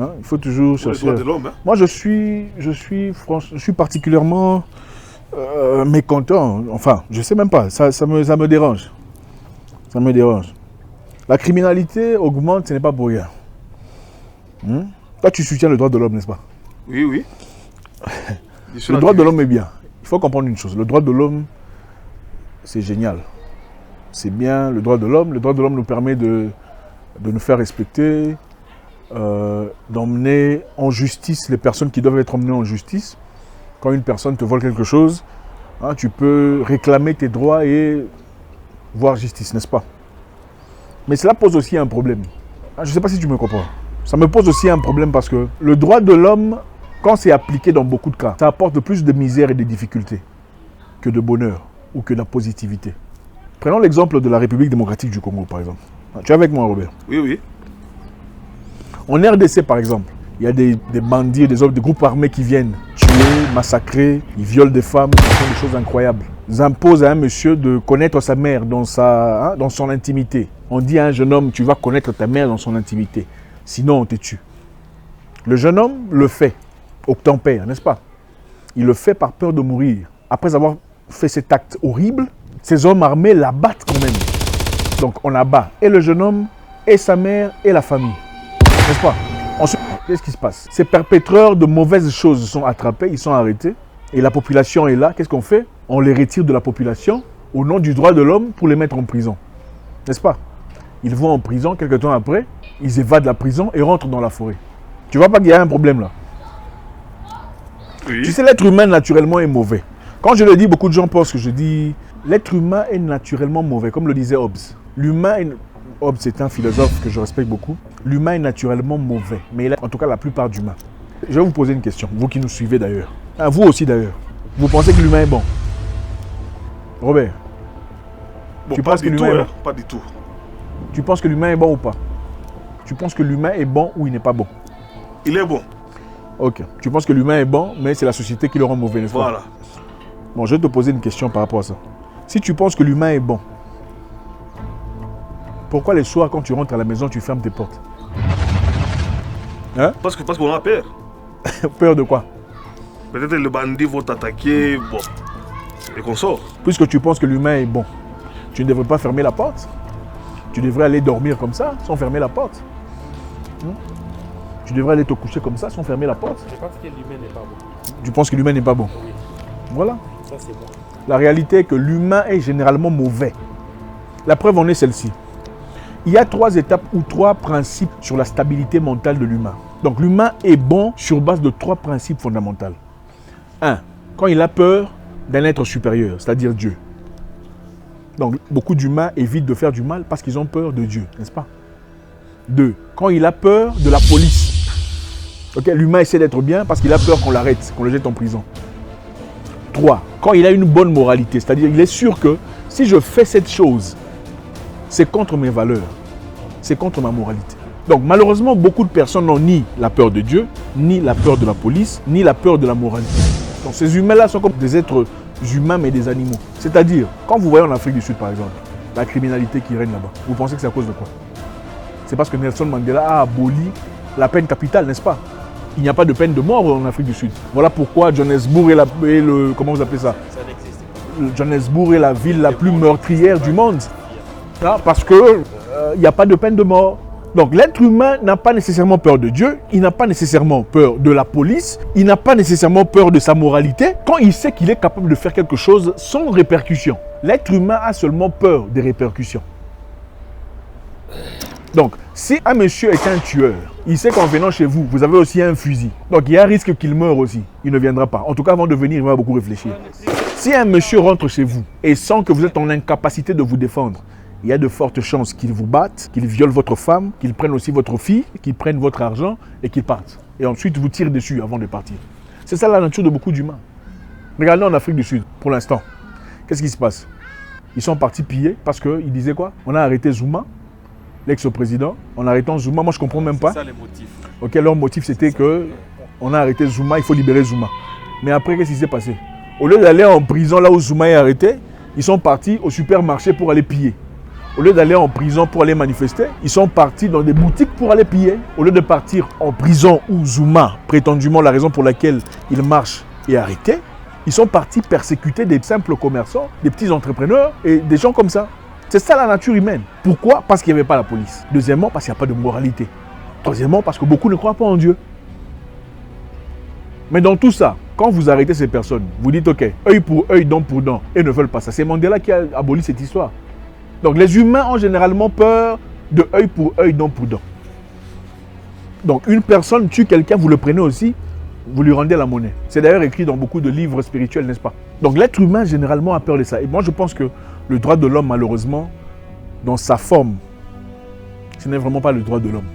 Hein? Il faut toujours chercher. Le droit de l'homme. Hein? Moi, je suis particulièrement mécontent. Enfin, je sais même pas. Ça me dérange. Ça me dérange. La criminalité augmente, ce n'est pas pour rien. Toi, tu soutiens le droit de l'homme, n'est-ce pas? Oui, oui. Le droit de l'homme est bien. Il faut comprendre une chose. Le droit de l'homme, c'est génial. C'est bien, le droit de l'homme. Le droit de l'homme nous permet de nous faire respecter, d'emmener en justice les personnes qui doivent être emmenées en justice. Quand une personne te vole quelque chose, hein, tu peux réclamer tes droits et voir justice, n'est-ce pas? Mais cela pose aussi un problème. Je ne sais pas si tu me comprends. Ça me pose aussi un problème parce que le droit de l'homme, quand c'est appliqué dans beaucoup de cas, ça apporte plus de misère et de difficultés que de bonheur ou que de la positivité. Prenons l'exemple de la République démocratique du Congo, par exemple. Tu es avec moi, Robert? Oui, oui. En RDC, par exemple, il y a des bandits, des groupes armés qui viennent tuer, massacrer, ils violent des femmes, ils font des choses incroyables. Ils imposent à un monsieur de connaître sa mère dans son intimité. On dit à un jeune homme, tu vas connaître ta mère dans son intimité, sinon on te tue. Le jeune homme le fait, obtempère, n'est-ce pas? Il le fait par peur de mourir. Après avoir fait cet acte horrible, ces hommes armés l'abattent quand même. Donc on abat et le jeune homme, et sa mère, et la famille. N'est-ce pas? Ensuite, qu'est-ce qui se passe? Ces perpétreurs de mauvaises choses sont attrapés, ils sont arrêtés. Et la population est là. Qu'est-ce qu'on fait? On les retire de la population au nom du droit de l'homme pour les mettre en prison. N'est-ce pas? Ils vont en prison, quelques temps après, ils évadent la prison et rentrent dans la forêt. Tu vois pas qu'il y a un problème là? Oui. Tu sais, l'être humain naturellement est mauvais. Quand je le dis, beaucoup de gens pensent que je dis l'être humain est naturellement mauvais, comme le disait Hobbes. Hobbes est un philosophe que je respecte beaucoup. L'humain est naturellement mauvais, mais il a en tout cas la plupart d'humains. Je vais vous poser une question, vous qui nous suivez d'ailleurs. Vous aussi d'ailleurs. Vous pensez que l'humain est bon? Robert, Bon, tu penses que l'humain est bon? Pas du tout. Tu penses que l'humain est bon ou pas? Tu penses que l'humain est bon ou il n'est pas bon? Il est bon. Ok. Tu penses que l'humain est bon, mais c'est la société qui le rend mauvais, n'est-ce pas? Voilà. Bon, je vais te poser une question par rapport à ça. Si tu penses que l'humain est bon, pourquoi les soirs, quand tu rentres à la maison, tu fermes tes portes? Hein? Parce qu'on a peur. Peur de quoi? Peut-être les bandits vont t'attaquer, bon, et qu'on sort. Puisque tu penses que l'humain est bon, tu ne devrais pas fermer la porte. Tu devrais aller dormir comme ça, sans fermer la porte. Tu devrais aller te coucher comme ça, sans fermer la porte. Je pense que l'humain n'est pas bon. Tu penses que l'humain n'est pas bon? Oui. Voilà. Ça, c'est bon. La réalité est que l'humain est généralement mauvais. La preuve en est celle-ci. Il y a 3 étapes ou 3 principes sur la stabilité mentale de l'humain. Donc l'humain est bon sur base de 3 principes fondamentaux. 1. Quand il a peur d'un être supérieur, c'est-à-dire Dieu. Donc beaucoup d'humains évitent de faire du mal parce qu'ils ont peur de Dieu, n'est-ce pas? 2. Quand il a peur de la police. Okay, l'humain essaie d'être bien parce qu'il a peur qu'on l'arrête, qu'on le jette en prison. 3. Quand il a une bonne moralité, c'est-à-dire il est sûr que si je fais cette chose, c'est contre mes valeurs, c'est contre ma moralité. Donc malheureusement, beaucoup de personnes n'ont ni la peur de Dieu, ni la peur de la police, ni la peur de la moralité. Donc ces humains-là sont comme des êtres humains mais des animaux. C'est-à-dire, quand vous voyez en Afrique du Sud par exemple, la criminalité qui règne là-bas, vous pensez que c'est à cause de quoi? C'est parce que Nelson Mandela a aboli la peine capitale, n'est-ce pas? Il n'y a pas de peine de mort en Afrique du Sud. Voilà pourquoi Johannesburg est comment vous appelez ça? Ça n'existe pas. Johannesburg est la ville la plus meurtrière du monde. Non, parce que il n'y a pas de peine de mort. Donc l'être humain n'a pas nécessairement peur de Dieu, il n'a pas nécessairement peur de la police, il n'a pas nécessairement peur de sa moralité, quand il sait qu'il est capable de faire quelque chose sans répercussion. L'être humain a seulement peur des répercussions. Donc, si un monsieur est un tueur, il sait qu'en venant chez vous, vous avez aussi un fusil. Donc, il y a un risque qu'il meure aussi. Il ne viendra pas. En tout cas, avant de venir, il va beaucoup réfléchir. Si un monsieur rentre chez vous et sent que vous êtes en incapacité de vous défendre, il y a de fortes chances qu'il vous batte, qu'il viole votre femme, qu'il prenne aussi votre fille, qu'il prenne votre argent et qu'il parte. Et ensuite, vous tire dessus avant de partir. C'est ça la nature de beaucoup d'humains. Regardez en Afrique du Sud, pour l'instant. Qu'est-ce qui se passe? Ils sont partis piller parce qu'ils disaient quoi? On a arrêté Zuma, l'ex-président. En arrêtant Zuma, moi je ne comprends même pas. C'est ça les motifs. Ok, leur motif c'était que on a arrêté Zuma, il faut libérer Zuma. Mais après, qu'est-ce qui s'est passé? Au lieu d'aller en prison là où Zuma est arrêté, ils sont partis au supermarché pour aller piller. Au lieu d'aller en prison pour aller manifester, ils sont partis dans des boutiques pour aller piller. Au lieu de partir en prison où Zuma, prétendument la raison pour laquelle il marche, est arrêté, ils sont partis persécuter des simples commerçants, des petits entrepreneurs et des gens comme ça. C'est ça la nature humaine. Pourquoi? Parce qu'il n'y avait pas la police. Deuxièmement, parce qu'il n'y a pas de moralité. Troisièmement, parce que beaucoup ne croient pas en Dieu. Mais dans tout ça, quand vous arrêtez ces personnes, vous dites ok, œil pour œil, dent pour dent, et ne veulent pas ça. C'est Mandela qui a aboli cette histoire. Donc les humains ont généralement peur de œil pour œil, dent pour dent. Donc une personne tue quelqu'un, vous le prenez aussi, vous lui rendez la monnaie. C'est d'ailleurs écrit dans beaucoup de livres spirituels, n'est-ce pas? Donc l'être humain généralement a peur de ça. Et moi je pense que le droit de l'homme, malheureusement, dans sa forme, ce n'est vraiment pas le droit de l'homme.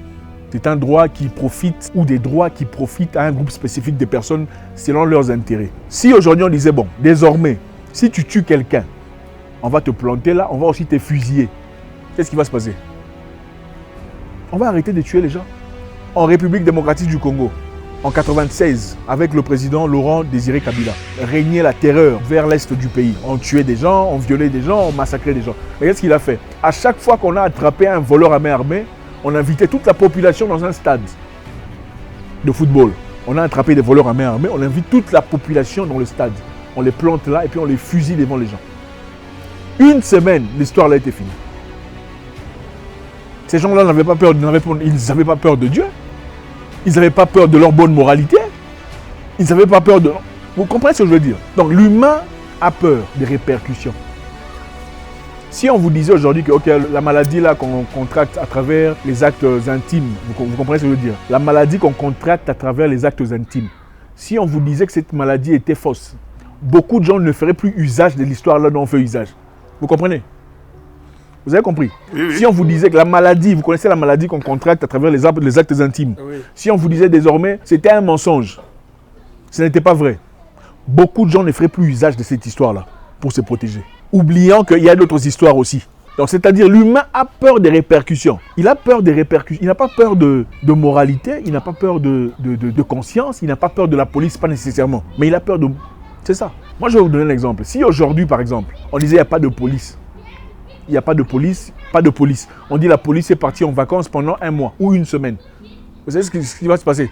C'est un droit qui profite, ou des droits qui profitent à un groupe spécifique de personnes selon leurs intérêts. Si aujourd'hui on disait, bon, désormais, si tu tues quelqu'un, on va te planter là, on va aussi te fusiller. Qu'est-ce qui va se passer? On va arrêter de tuer les gens. En République démocratique du Congo, en 1996, avec le président Laurent Désiré Kabila, régnait la terreur vers l'est du pays. On tuait des gens, on violait des gens, on massacrait des gens. Mais qu'est-ce qu'il a fait? À chaque fois qu'on a attrapé un voleur à main armée, on invitait toute la population dans un stade de football. On a attrapé des voleurs à main armée, on invite toute la population dans le stade. On les plante là et puis on les fusille devant les gens. Une semaine, l'histoire là était finie. Ces gens-là n'avaient pas peur, ils n'avaient pas peur de Dieu. Ils n'avaient pas peur de leur bonne moralité. Ils n'avaient pas peur de... Vous comprenez ce que je veux dire? Donc l'humain a peur des répercussions. Si on vous disait aujourd'hui que okay, la maladie là qu'on contracte à travers les actes intimes, vous comprenez ce que je veux dire? La maladie qu'on contracte à travers les actes intimes. Si on vous disait que cette maladie était fausse, beaucoup de gens ne feraient plus usage de l'histoire là dont on fait usage. Vous comprenez? Vous avez compris? Oui. Si on vous disait que la maladie, vous connaissez la maladie qu'on contracte à travers les actes intimes. Oui. Si on vous disait désormais, c'était un mensonge. Ce n'était pas vrai. Beaucoup de gens ne feraient plus usage de cette histoire-là pour se protéger. Oubliant qu'il y a d'autres histoires aussi. Donc c'est-à-dire l'humain a peur des répercussions. Il a peur des répercussions. Il n'a pas peur de moralité, il n'a pas peur de conscience, il n'a pas peur de la police, pas nécessairement. Mais il a peur de... C'est ça. Moi je vais vous donner un exemple. Si aujourd'hui par exemple, on disait il n'y a pas de police, il n'y a pas de police, pas de police. On dit la police est partie en vacances pendant 1 mois ou 1 semaine. Vous savez ce qui va se passer?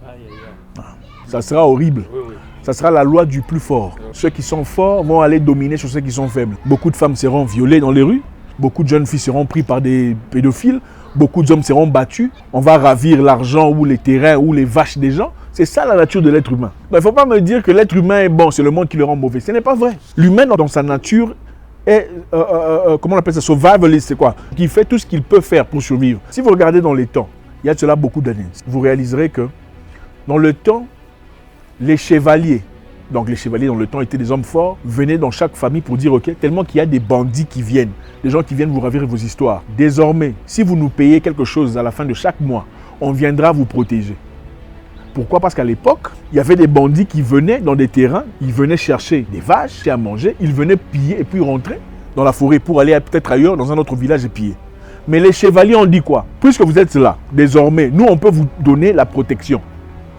Aïe, aïe, aïe. Ça sera horrible. Oui, oui. Ça sera la loi du plus fort. Ceux qui sont forts vont aller dominer sur ceux qui sont faibles. Beaucoup de femmes seront violées dans les rues. Beaucoup de jeunes filles seront prises par des pédophiles. Beaucoup d'hommes seront battus. On va ravir l'argent ou les terrains ou les vaches des gens. C'est ça la nature de l'être humain. Donc, il ne faut pas me dire que l'être humain est bon, c'est le monde qui le rend mauvais. Ce n'est pas vrai. L'humain dans sa nature est, comment on appelle ça, survivalist, c'est quoi? Qui fait tout ce qu'il peut faire pour survivre. Si vous regardez dans les temps, il y a de cela beaucoup d'années, vous réaliserez que dans le temps, les chevaliers, donc les chevaliers dans le temps étaient des hommes forts, venaient dans chaque famille pour dire ok, tellement qu'il y a des bandits qui viennent, des gens qui viennent vous ravir vos histoires. Désormais, si vous nous payez quelque chose à la fin de chaque mois, on viendra vous protéger. Pourquoi? Parce qu'à l'époque, il y avait des bandits qui venaient dans des terrains, ils venaient chercher des vaches à manger, ils venaient piller et puis rentrer dans la forêt pour aller peut-être ailleurs, dans un autre village et piller. Mais les chevaliers ont dit quoi? Puisque vous êtes là, désormais, nous on peut vous donner la protection.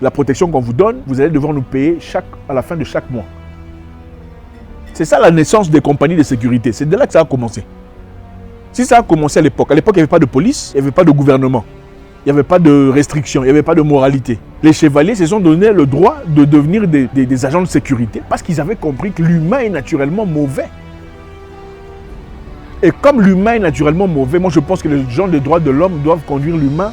La protection qu'on vous donne, vous allez devoir nous payer à la fin de chaque mois. C'est ça la naissance des compagnies de sécurité. C'est de là que ça a commencé. Si ça a commencé à l'époque il n'y avait pas de police, il n'y avait pas de gouvernement, il n'y avait pas de restrictions, il n'y avait pas de moralité. Les chevaliers se sont donné le droit de devenir des agents de sécurité parce qu'ils avaient compris que l'humain est naturellement mauvais. Et comme l'humain est naturellement mauvais, moi je pense que les gens des droits de l'homme doivent conduire l'humain,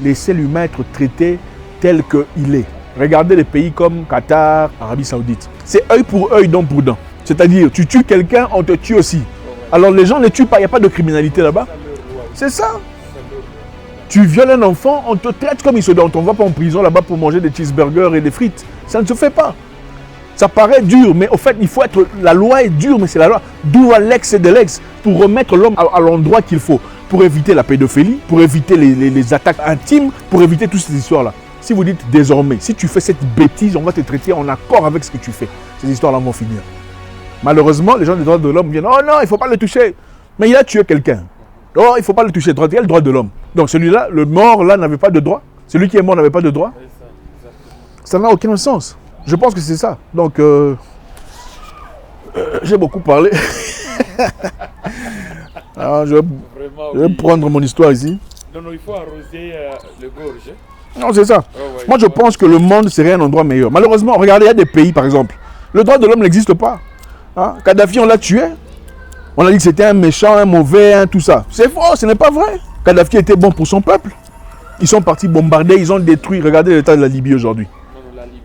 laisser l'humain être traité tel qu'il est. Regardez les pays comme Qatar, Arabie Saoudite. C'est œil pour œil, dent pour dent. C'est-à-dire, tu tues quelqu'un, on te tue aussi. Alors les gens ne tuent pas, il n'y a pas de criminalité là-bas. C'est ça. Tu violes un enfant, on te traite comme il se doit. On ne va pas en prison là-bas pour manger des cheeseburgers et des frites. Ça ne se fait pas. Ça paraît dur, mais au fait, il faut être... La loi est dure, mais c'est la loi. D'où l'ex et de l'ex pour remettre l'homme à l'endroit qu'il faut. Pour éviter la pédophilie, pour éviter les attaques intimes, pour éviter toutes ces histoires-là. Si vous dites désormais, si tu fais cette bêtise, on va te traiter en accord avec ce que tu fais. Ces histoires-là vont finir. Malheureusement, les gens des droits de l'homme viennent, oh non, il ne faut pas le toucher. Mais il a tué quelqu'un. Oh, il ne faut pas le toucher. Il y a le droit de l'homme. Donc celui-là, le mort là n'avait pas de droit. Celui qui est mort n'avait pas de droit. Ça n'a aucun sens. Je pense que c'est ça. Donc, j'ai beaucoup parlé. Alors, je vais oui. prendre mon histoire ici. Non, non, il faut arroser le gorge. Non, c'est ça. Oh, ouais, Moi, je pense que le monde serait un endroit meilleur. Malheureusement, regardez, il y a des pays, par exemple. Le droit de l'homme n'existe pas. Hein? Kadhafi, on l'a tué. On a dit que c'était un méchant, un mauvais, tout ça. C'est faux, ce n'est pas vrai. Kadhafi était bon pour son peuple. Ils sont partis bombarder, ils ont détruit. Regardez l'état de la Libye aujourd'hui. Non, non, la Libye,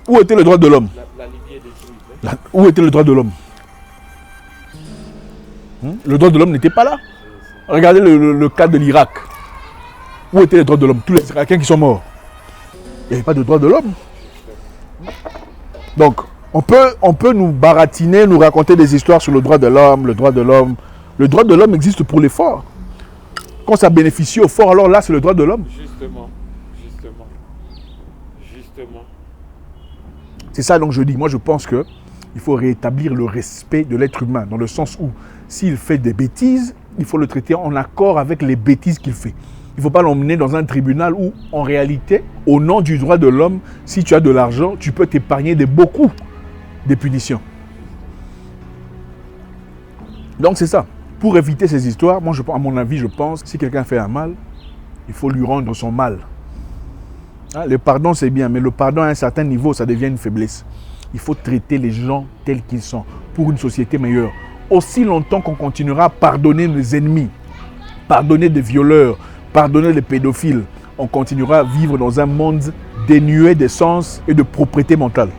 Où était le droit de l'homme? la Libye est détruite. Hein. Où était le droit de l'homme? Le droit de l'homme n'était pas là. Regardez le cas de l'Irak. Où étaient les droits de l'homme? Tous les Irakiens qui sont morts. Il n'y avait pas de droits de l'homme. Donc, on peut nous baratiner, nous raconter des histoires sur le droit de l'homme, le droit de l'homme. Le droit de l'homme existe pour les forts. Quand ça bénéficie aux forts, alors là, c'est le droit de l'homme. Justement. C'est ça donc je dis. Moi, je pense qu'il faut rétablir le respect de l'être humain, dans le sens où, s'il fait des bêtises, il faut le traiter en accord avec les bêtises qu'il fait. Il ne faut pas l'emmener dans un tribunal où, en réalité, au nom du droit de l'homme, si tu as de l'argent, tu peux t'épargner de beaucoup de punitions. Donc c'est ça. Pour éviter ces histoires, moi, à mon avis, je pense que si quelqu'un fait un mal, il faut lui rendre son mal. Hein, le pardon, c'est bien, mais le pardon à un certain niveau, ça devient une faiblesse. Il faut traiter les gens tels qu'ils sont pour une société meilleure. Aussi longtemps qu'on continuera à pardonner nos ennemis, pardonner des violeurs, pardonner les pédophiles, on continuera à vivre dans un monde dénué d'essence et de propriété mentale.